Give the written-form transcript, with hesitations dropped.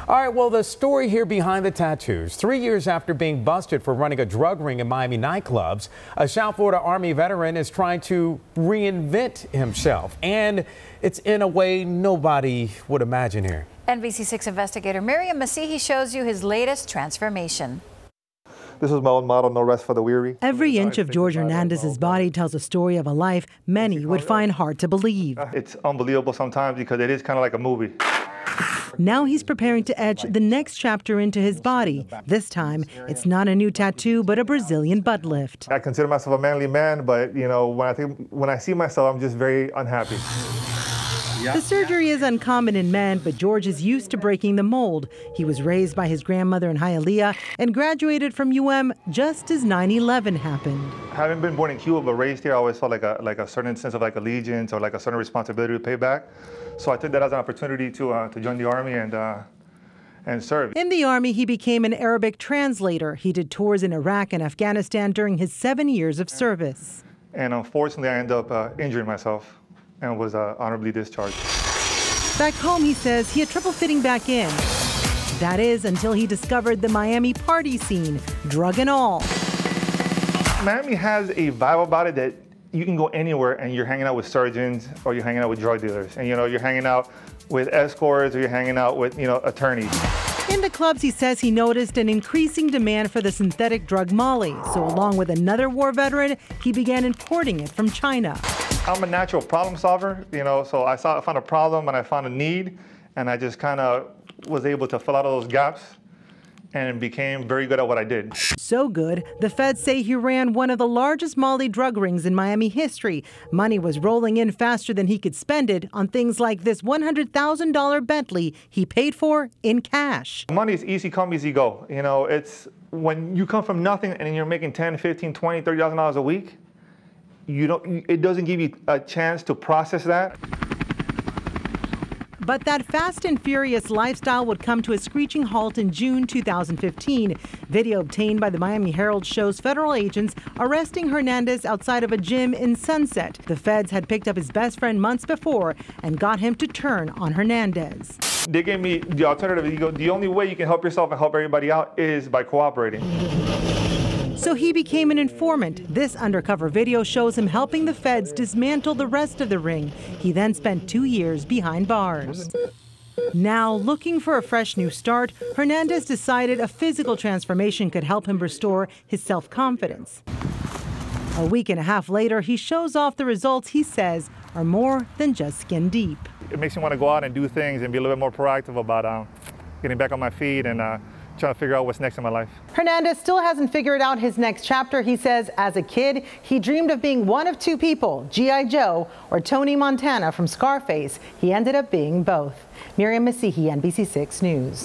All right, well, the story here behind the tattoos. 3 years after being busted for running a drug ring in Miami nightclubs, a South Florida Army veteran is trying to reinvent himself. And it's in a way nobody would imagine here. NBC6 investigator Miriam Masihi shows you his latest transformation. This is my own motto, no rest for the weary. Every inch of Jorge Hernandez's body tells a story of a life many would find hard to believe. It's unbelievable sometimes because it is kind of like a movie. Now he's preparing to etch the next chapter into his body. This time, it's not a new tattoo, but a Brazilian butt lift. I consider myself a manly man, but you know, when I see myself, I'm just very unhappy. The surgery is uncommon in men, but George is used to breaking the mold. He was raised by his grandmother in Hialeah and graduated from just as 9/11 happened. Having been born in Cuba but raised here, I always felt like a certain sense of allegiance or a certain responsibility to pay back. So I took that as an opportunity to join the Army and serve. In the Army, he became an Arabic translator. He did tours in Iraq and Afghanistan during his 7 years of service. And unfortunately, I ended up injuring myself and was honorably discharged. Back home, he says he had trouble fitting back in. That is, until he discovered the Miami party scene, drug and all. Miami has a vibe about it that you can go anywhere and you're hanging out with surgeons or you're hanging out with drug dealers. And you're hanging out with escorts or you're hanging out with, attorneys. In the clubs, he says he noticed an increasing demand for the synthetic drug Molly. So along with another war veteran, he began importing it from China. I'm a natural problem solver, so I found a problem and I found a need, and I just kind of was able to fill out all those gaps and became very good at what I did. So good, the feds say he ran one of the largest Molly drug rings in Miami history. Money was rolling in faster than he could spend it on things like this $100,000 Bentley he paid for in cash. Money is easy come, easy go. It's when you come from nothing and you're making $10, $15, $20, $30,000 a week, it doesn't give you a chance to process that. But that fast and furious lifestyle would come to a screeching halt in June 2015. Video obtained by the Miami Herald shows federal agents arresting Hernandez outside of a gym in Sunset. The feds had picked up his best friend months before and got him to turn on Hernandez. They gave me the alternative. The only way you can help yourself and help everybody out is by cooperating. So he became an informant. This undercover video shows him helping the feds dismantle the rest of the ring. He then spent 2 years behind bars. Now, looking for a fresh new start, Hernandez decided a physical transformation could help him restore his self-confidence. A week and a half later, he shows off the results he says are more than just skin deep. It makes me want to go out and do things and be a little bit more proactive about getting back on my feet and trying to figure out what's next in my life. Hernandez still hasn't figured out his next chapter. He says as a kid, he dreamed of being one of two people, G.I. Joe or Tony Montana from Scarface. He ended up being both. Miriam Masihi, NBC6 News.